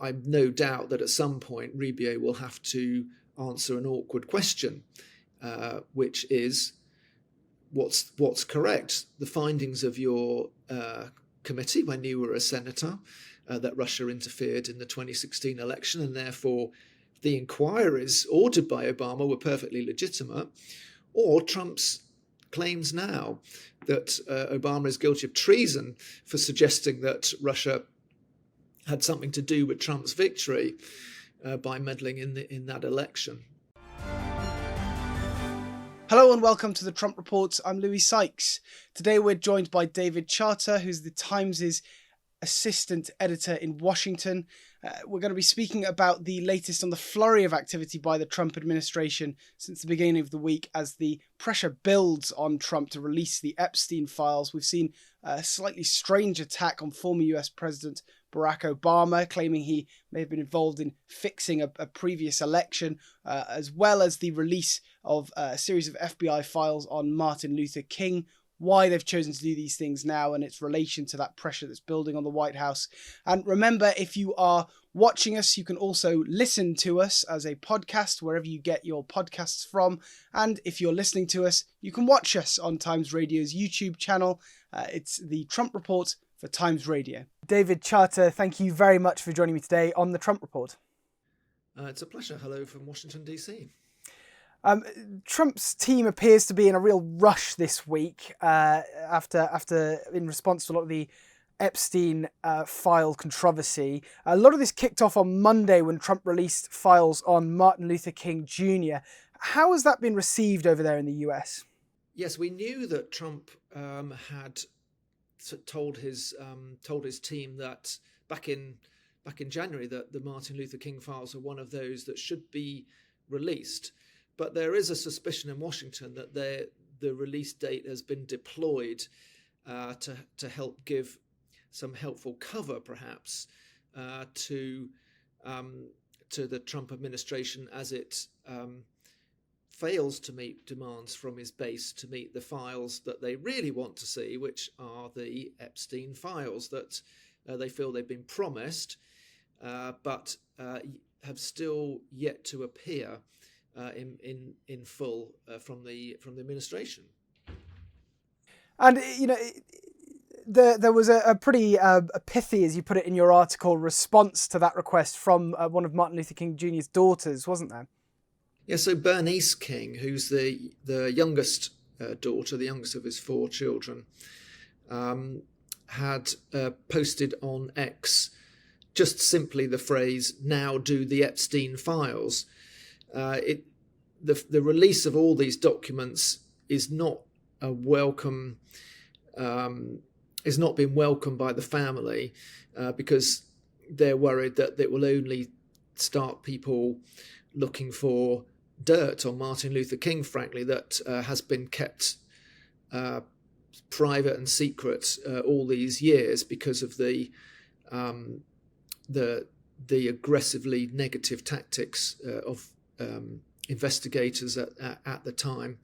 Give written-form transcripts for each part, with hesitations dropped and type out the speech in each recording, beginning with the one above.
I've no doubt that at some point Rubio will have to answer an awkward question, which is, what's correct? The findings of your committee when you were a senator, that Russia interfered in the 2016 election, and therefore the inquiries ordered by Obama were perfectly legitimate, or Trump's claims now that Obama is guilty of treason for suggesting that Russia had something to do with Trump's victory by meddling in that election. Hello and welcome to the Trump Report. I'm Louis Sykes. Today we're joined by David Charter, who's the Times' assistant editor in Washington. We're going to be speaking about the latest on the flurry of activity by the Trump administration since the beginning of the week as the pressure builds on Trump to release the Epstein files. We've seen a slightly strange attack on former US President Barack Obama, claiming he may have been involved in fixing a previous election, as well as the release of a series of FBI files on Martin Luther King, why they've chosen to do these things now and its relation to that pressure that's building on the White House. And remember, if you are watching us, you can also listen to us as a podcast wherever you get your podcasts from. And if you're listening to us, you can watch us on Times Radio's YouTube channel. It's the Trump Report for Times Radio. David Charter, thank you very much for joining me today on the Trump Report. It's a pleasure. Hello from Washington, D.C. Trump's team appears to be in a real rush this week after in response to a lot of the Epstein file controversy. A lot of this kicked off on Monday when Trump released files on Martin Luther King Jr. How has that been received over there in the US? Yes, we knew that Trump had told his team that back in January that the Martin Luther King files are one of those that should be released. But there is a suspicion in Washington that the release date has been deployed to help give some helpful cover, perhaps, to the Trump administration as it fails to meet demands from his base to meet the files that they really want to see, which are the Epstein files that they feel they've been promised, but have still yet to appear in full from the administration. And there was a pretty pithy, as you put it in your article, response to that request from one of Martin Luther King Jr.'s daughters, wasn't there? Yeah, so Bernice King, who's the youngest daughter, the youngest of his four children, had posted on X just simply the phrase, "Now do the Epstein files." The release of all these documents is not a welcome, is not been welcomed by the family because they're worried that it will only start people looking for dirt on Martin Luther King, frankly, that has been kept private and secret all these years because of the aggressively negative tactics of investigators at the time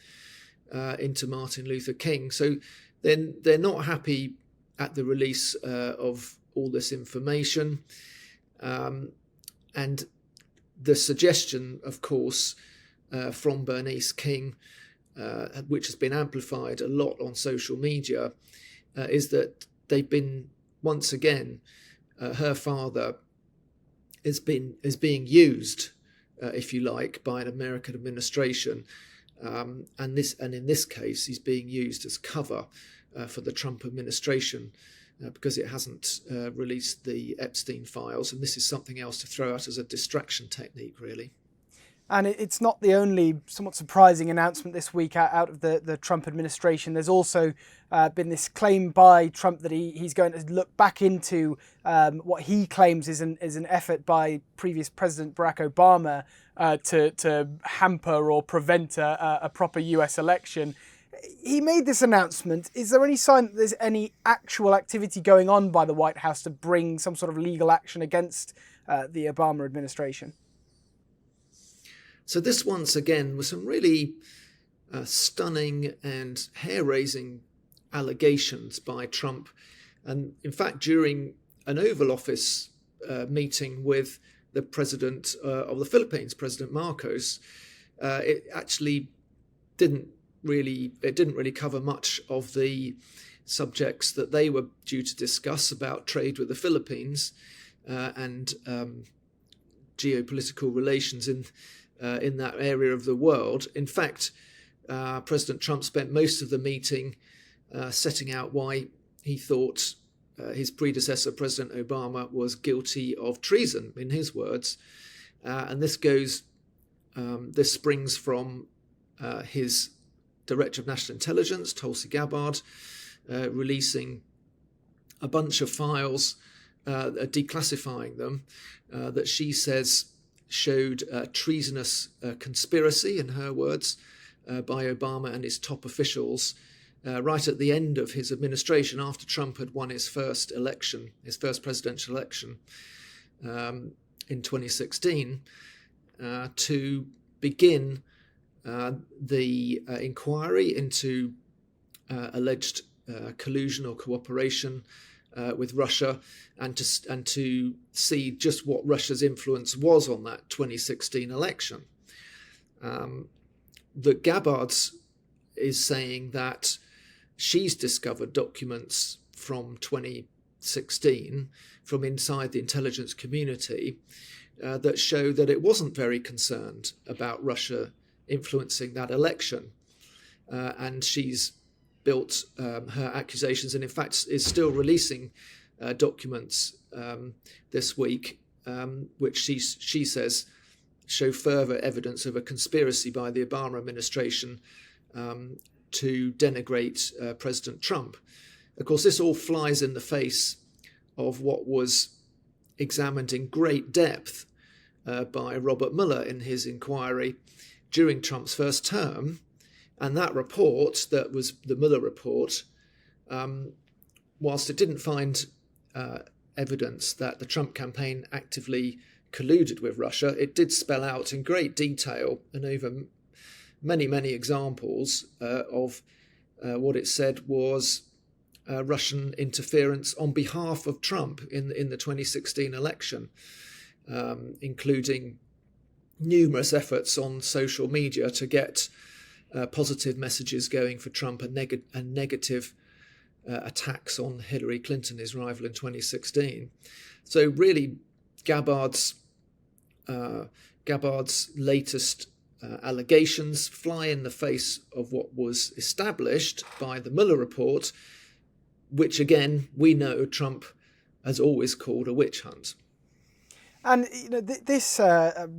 into Martin Luther King. So then they're not happy at the release of all this information. And the suggestion, of course, from Bernice King, which has been amplified a lot on social media, is that they've been, once again, her father is being used, if you like, by an American administration, and in this case, he's being used as cover for the Trump administration because it hasn't released the Epstein files, and this is something else to throw out as a distraction technique, really. And it's not the only somewhat surprising announcement this week out of the Trump administration. There's also been this claim by Trump that he's going to look back into what he claims is an effort by previous President Barack Obama to hamper or prevent a proper US election. He made this announcement. Is there any sign that there's any actual activity going on by the White House to bring some sort of legal action against the Obama administration? So this, once again, was some really stunning and hair-raising allegations by Trump. And in fact, during an Oval Office meeting with the president of the Philippines, President Marcos. It actually didn't really cover much of the subjects that they were due to discuss about trade with the Philippines and geopolitical relations in that area of the world. In fact, President Trump spent most of the meeting setting out why he thought his predecessor, President Obama, was guilty of treason, in his words. And this springs from his Director of National Intelligence, Tulsi Gabbard, releasing a bunch of files, declassifying them, that she says showed a treasonous conspiracy, in her words, by Obama and his top officials, right at the end of his administration, after Trump had won his first presidential election in 2016, to begin the inquiry into alleged collusion or cooperation with Russia, and to see just what Russia's influence was on that 2016 election. That Gabbard is saying that she's discovered documents from 2016 from inside the intelligence community that show that it wasn't very concerned about Russia influencing that election. And she's built her accusations, and in fact is still releasing documents this week, which she says show further evidence of a conspiracy by the Obama administration to denigrate President Trump. Of course, this all flies in the face of what was examined in great depth by Robert Mueller in his inquiry during Trump's first term. And that report, that was the Mueller report, whilst it didn't find evidence that the Trump campaign actively colluded with Russia, it did spell out in great detail and over many, many examples of what it said was Russian interference on behalf of Trump in the 2016 election, including numerous efforts on social media to get positive messages going for Trump and negative attacks on Hillary Clinton, his rival in 2016. So really, Gabbard's latest allegations fly in the face of what was established by the Mueller report, which again we know Trump has always called a witch hunt. And this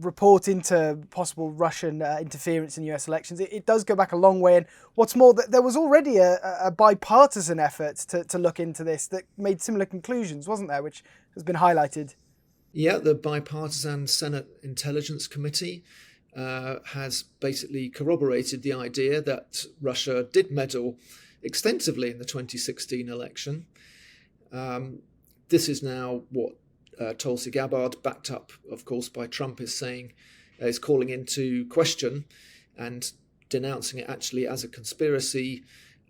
report into possible Russian interference in US elections, it does go back a long way. And what's more, there was already a bipartisan effort to look into this that made similar conclusions, wasn't there, which has been highlighted? Yeah, the bipartisan Senate Intelligence Committee has basically corroborated the idea that Russia did meddle extensively in the 2016 election. This is now what Tulsi Gabbard, backed up, of course, by Trump, is calling into question and denouncing it actually as a conspiracy,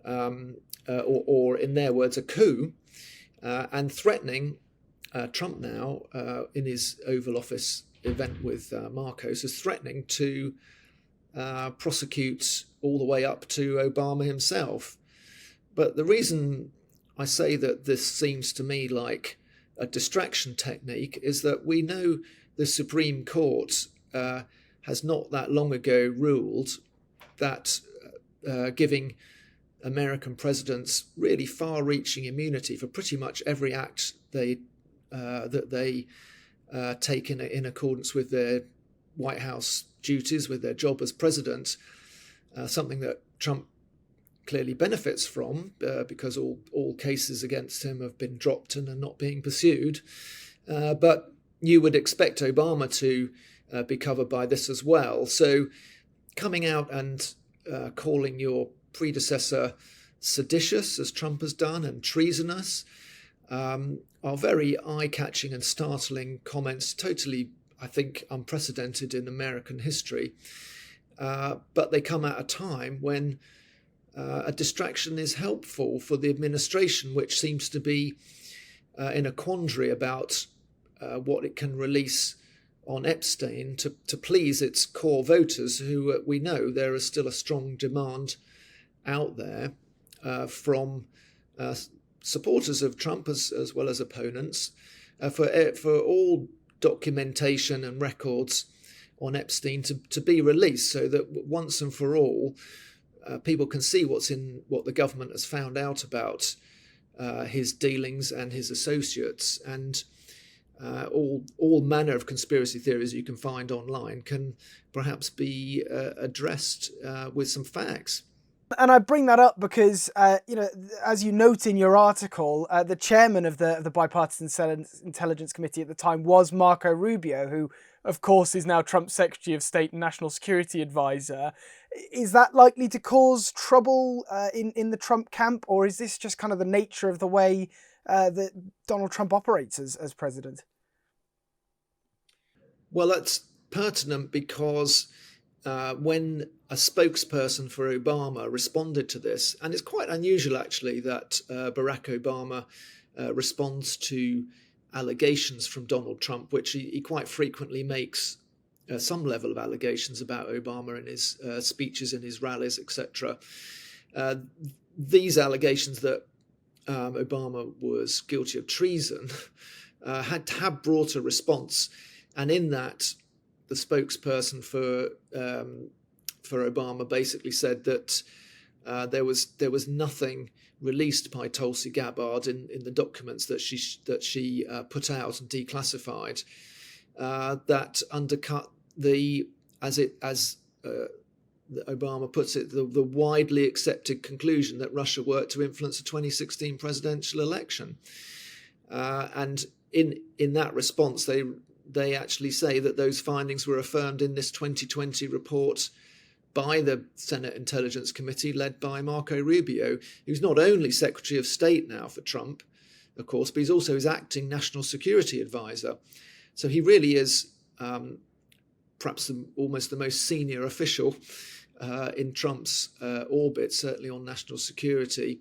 or in their words, a coup, and threatening Trump now in his Oval Office event with Marcos is threatening to prosecute all the way up to Obama himself. But the reason I say that this seems to me like a distraction technique is that we know the Supreme Court has not that long ago ruled that giving American presidents really far-reaching immunity for pretty much every act that they take in accordance with their White House duties, with their job as president, something that Trump clearly benefits from because all cases against him have been dropped and are not being pursued. But you would expect Obama to be covered by this as well. So coming out and calling your predecessor seditious, as Trump has done, and treasonous are very eye-catching and startling comments, totally, I think, unprecedented in American history. But they come at a time when a distraction is helpful for the administration, which seems to be in a quandary about what it can release on Epstein to please its core voters, who we know there is still a strong demand out there from supporters of Trump as well as opponents for all documentation and records on Epstein to be released, so that once and for all people can see what the government has found out about his dealings and his associates, and all manner of conspiracy theories you can find online can perhaps be addressed with some facts. And I bring that up because, as you note in your article, the chairman of the Bipartisan Intelligence Committee at the time was Marco Rubio, who, of course, is now Trump's Secretary of State and National Security Advisor. Is that likely to cause trouble in the Trump camp, or is this just kind of the nature of the way that Donald Trump operates as president? Well, that's pertinent because when a spokesperson for Obama responded to this, and it's quite unusual actually that Barack Obama responds to allegations from Donald Trump, which he quite frequently makes some level of allegations about Obama in his speeches, in his rallies, etc. These allegations that Obama was guilty of treason had brought a response, and in that, the spokesperson for Obama basically said that there was nothing released by Tulsi Gabbard in the documents that she put out and declassified that undercut as Obama puts it, the widely accepted conclusion that Russia worked to influence the 2016 presidential election. And in that response, they actually say that those findings were affirmed in this 2020 report by the Senate Intelligence Committee led by Marco Rubio, who's not only Secretary of State now for Trump, of course, but he's also his acting national security advisor. So he really is perhaps almost the most senior official in Trump's orbit, certainly on national security.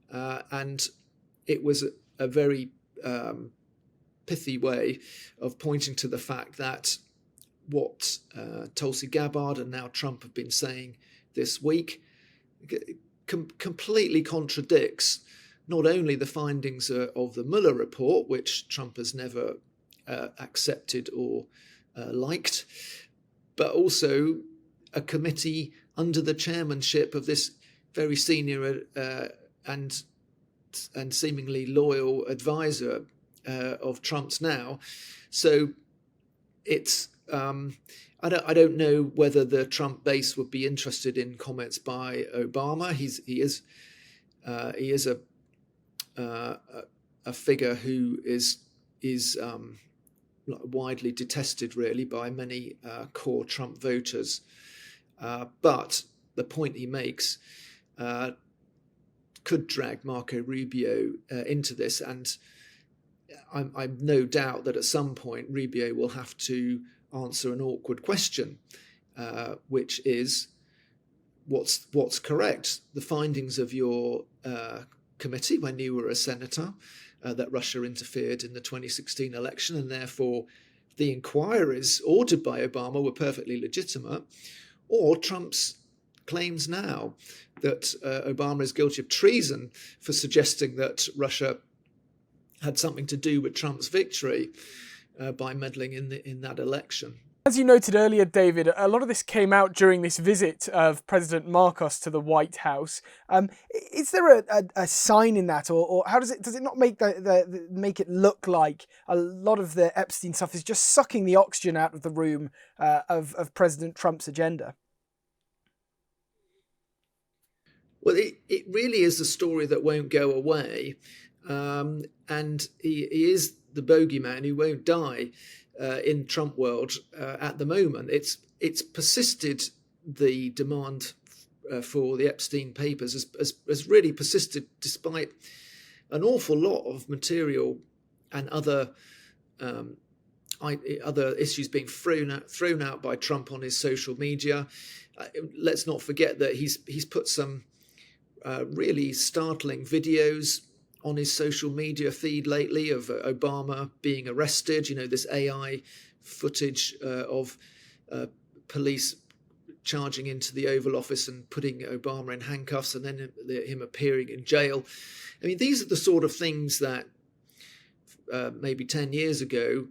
And it was a very pithy way of pointing to the fact that what Tulsi Gabbard and now Trump have been saying this week completely contradicts not only the findings of the Mueller report, which Trump has never accepted or liked, but also a committee under the chairmanship of this very senior and seemingly loyal advisor of Trump's now. So it's I don't know whether the Trump base would be interested in comments by Obama. He is a figure who is widely detested, really, by many core Trump voters. But the point he makes could drag Marco Rubio into this, and I've no doubt that at some point Rubio will have to answer an awkward question, which is, what's correct? The findings of your committee when you were a senator, that Russia interfered in the 2016 election, and therefore the inquiries ordered by Obama were perfectly legitimate, or Trump's claims now that Obama is guilty of treason for suggesting that Russia had something to do with Trump's victory by meddling in that election. As you noted earlier, David, a lot of this came out during this visit of President Marcos to the White House. Is there a sign in that, or how does it not make make it look like a lot of the Epstein stuff is just sucking the oxygen out of the room of President Trump's agenda? Well, it really is a story that won't go away, and he is the bogeyman who won't die in Trump world at the moment. It's persisted, the demand for the Epstein papers has really persisted despite an awful lot of material and other issues being thrown out by Trump on his social media. Let's not forget that he's put some really startling videos on his social media feed lately of Obama being arrested. This AI footage of police charging into the Oval Office and putting Obama in handcuffs, and then him appearing in jail. I mean, these are the sort of things that maybe 10 years ago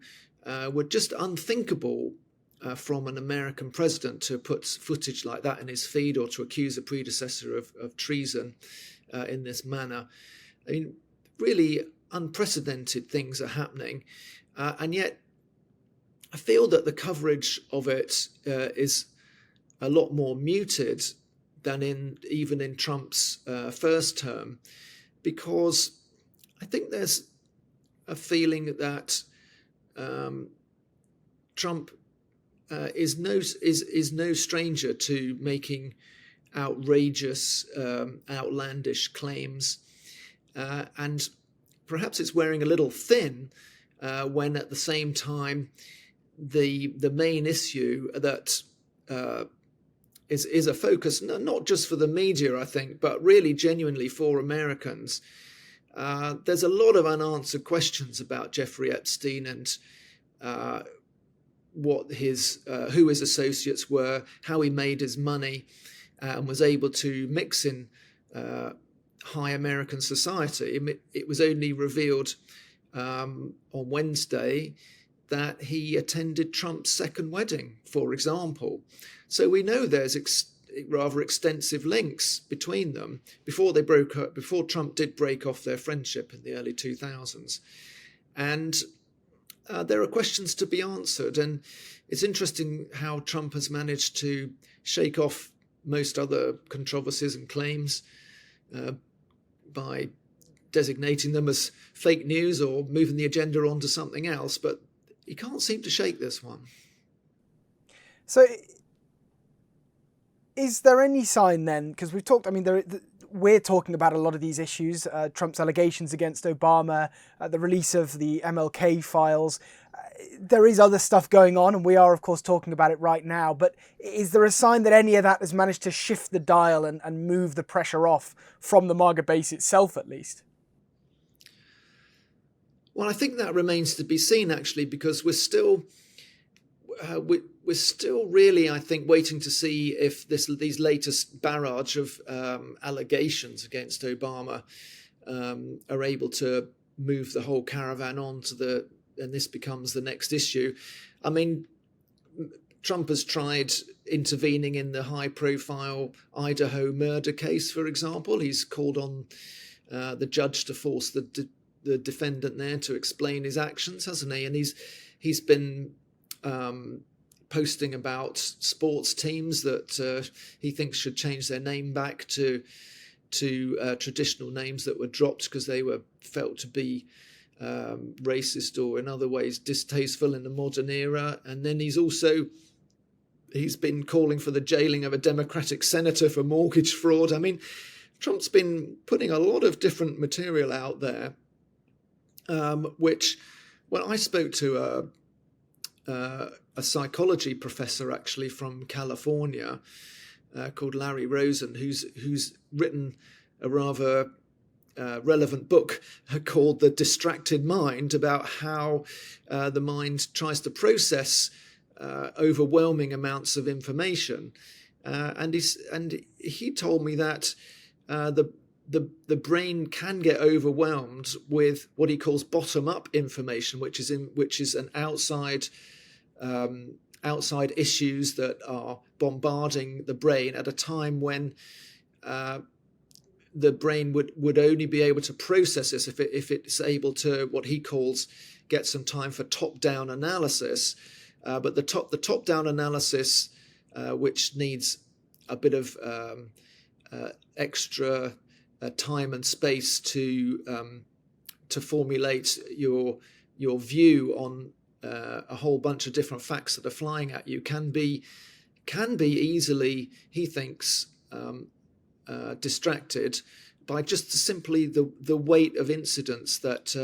were just unthinkable from an American president to put footage like that in his feed, or to accuse a predecessor of treason in this manner. I mean, really unprecedented things are happening. And yet I feel that the coverage of it is a lot more muted than even in Trump's first term, because I think there's a feeling that Trump is no stranger to making outrageous, outlandish claims, and perhaps it's wearing a little thin when at the same time the main issue that is a focus not just for the media, I think, but really genuinely for Americans. There's a lot of unanswered questions about Jeffrey Epstein and who his associates were, how he made his money, and was able to mix in high American society. It was only revealed on Wednesday that he attended Trump's second wedding, for example. So we know there's rather extensive links between them before they broke up, before Trump did break off their friendship in the early 2000s. And there are questions to be answered. And it's interesting how Trump has managed to shake off most other controversies and claims by designating them as fake news or moving the agenda onto something else. But he can't seem to shake this one. So is there any sign then, because we've talked, we're talking about a lot of these issues, Trump's allegations against Obama, the release of the MLK files. There is other stuff going on, and we are, of course, talking about it right now. But is there a sign that any of that has managed to shift the dial and move the pressure off from the MAGA base itself, at least? Well, I think that remains to be seen, actually, because we're still really, I think, waiting to see if these latest barrage of allegations against Obama are able to move the whole caravan on to and this becomes the next issue. I mean, Trump has tried intervening in the high-profile Idaho murder case, for example. He's called on the judge to force the defendant there to explain his actions, hasn't he? And he's been posting about sports teams that he thinks should change their name back to traditional names that were dropped because they were felt to be racist or in other ways distasteful in the modern era. And then he's been calling for the jailing of a Democratic senator for mortgage fraud. I mean, Trump's been putting a lot of different material out there, which, when I spoke to a psychology professor actually from California called Larry Rosen, who's written a rather relevant book called The Distracted Mind, about how the mind tries to process overwhelming amounts of information, and he told me that the brain can get overwhelmed with what he calls bottom-up information, which is an outside issues that are bombarding the brain at a time when the brain would only be able to process this if it's able to, what he calls, get some time for top-down analysis. But the top-down analysis, which needs a bit of extra time and space to formulate your view on a whole bunch of different facts that are flying at you, can be easily, he thinks, distracted by just simply the weight of incidents that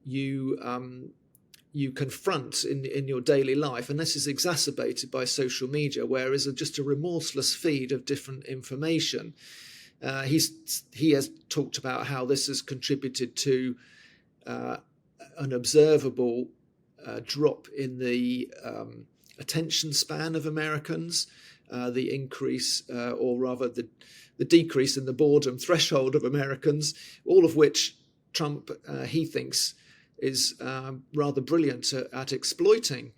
you confront in your daily life. And this is exacerbated by social media, where is just a remorseless feed of different information. He has talked about how this has contributed to an observable drop in the attention span of Americans, the increase, or rather the decrease in the boredom threshold of Americans, all of which Trump, he thinks, is rather brilliant at exploiting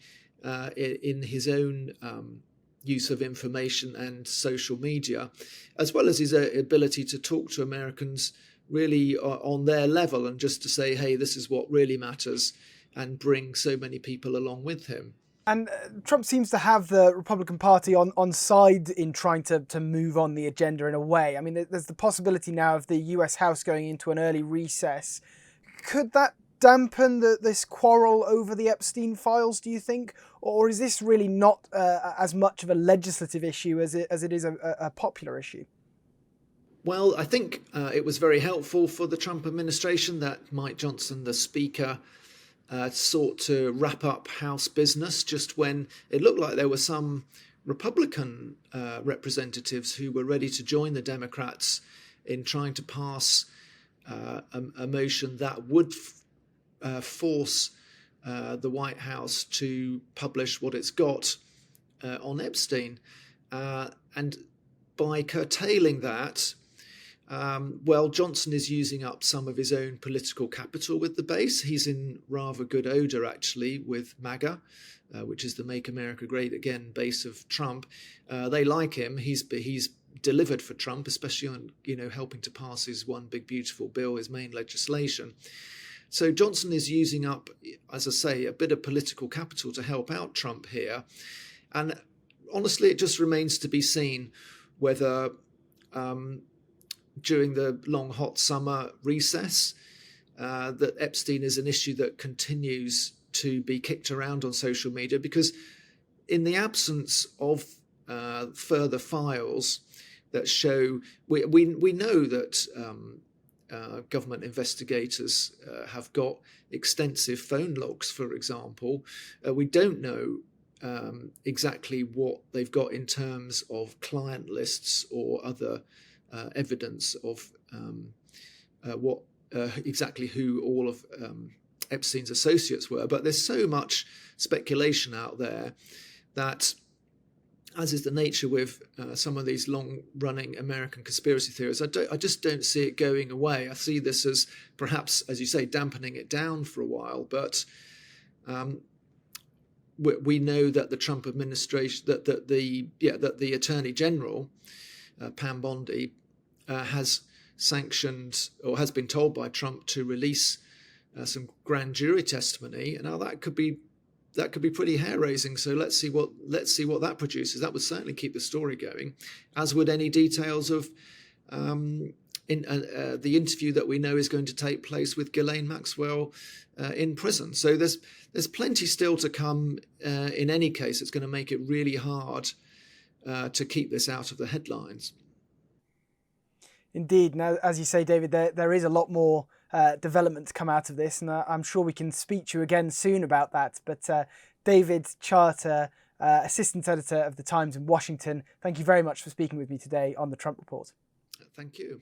in his own use of information and social media, as well as his ability to talk to Americans really on their level and just to say, hey, this is what really matters, and bring so many people along with him. And Trump seems to have the Republican Party on side in trying to move on the agenda in a way. I mean, there's the possibility now of the US House going into an early recess. Could that dampen this quarrel over the Epstein files, do you think? Or is this really not as much of a legislative issue as it is a popular issue? Well, I think it was very helpful for the Trump administration that Mike Johnson, the Speaker, sought to wrap up House business just when it looked like there were some Republican representatives who were ready to join the Democrats in trying to pass a motion that would force the White House to publish what it's got on Epstein. And by curtailing that, Johnson is using up some of his own political capital with the base. He's in rather good odor, actually, with MAGA, which is the Make America Great Again base of Trump. They like him. He's delivered for Trump, especially on helping to pass his one big beautiful bill, his main legislation. So Johnson is using up, as I say, a bit of political capital to help out Trump here. And honestly, it just remains to be seen whether during the long, hot summer recess, that Epstein is an issue that continues to be kicked around on social media, because in the absence of further files that show, we know that government investigators have got extensive phone logs, for example. We don't know exactly what they've got in terms of client lists or other evidence of what exactly who all of Epstein's associates were. But there's so much speculation out there that, as is the nature with some of these long-running American conspiracy theories, I just don't see it going away. I see this as perhaps, as you say, dampening it down for a while. But we know that the Trump administration, that the Attorney General, Pam Bondi, has sanctioned or has been told by Trump to release some grand jury testimony. And now that could be pretty hair-raising. So let's see what that produces. That would certainly keep the story going, as would any details of the interview that we know is going to take place with Ghislaine Maxwell in prison. So there's plenty still to come. In any case, it's going to make it really hard to keep this out of the headlines. Indeed. Now, as you say, David, there is a lot more development to come out of this, and I'm sure we can speak to you again soon about that. But David Charter, Assistant Editor of The Times in Washington, thank you very much for speaking with me today on the Trump Report. Thank you.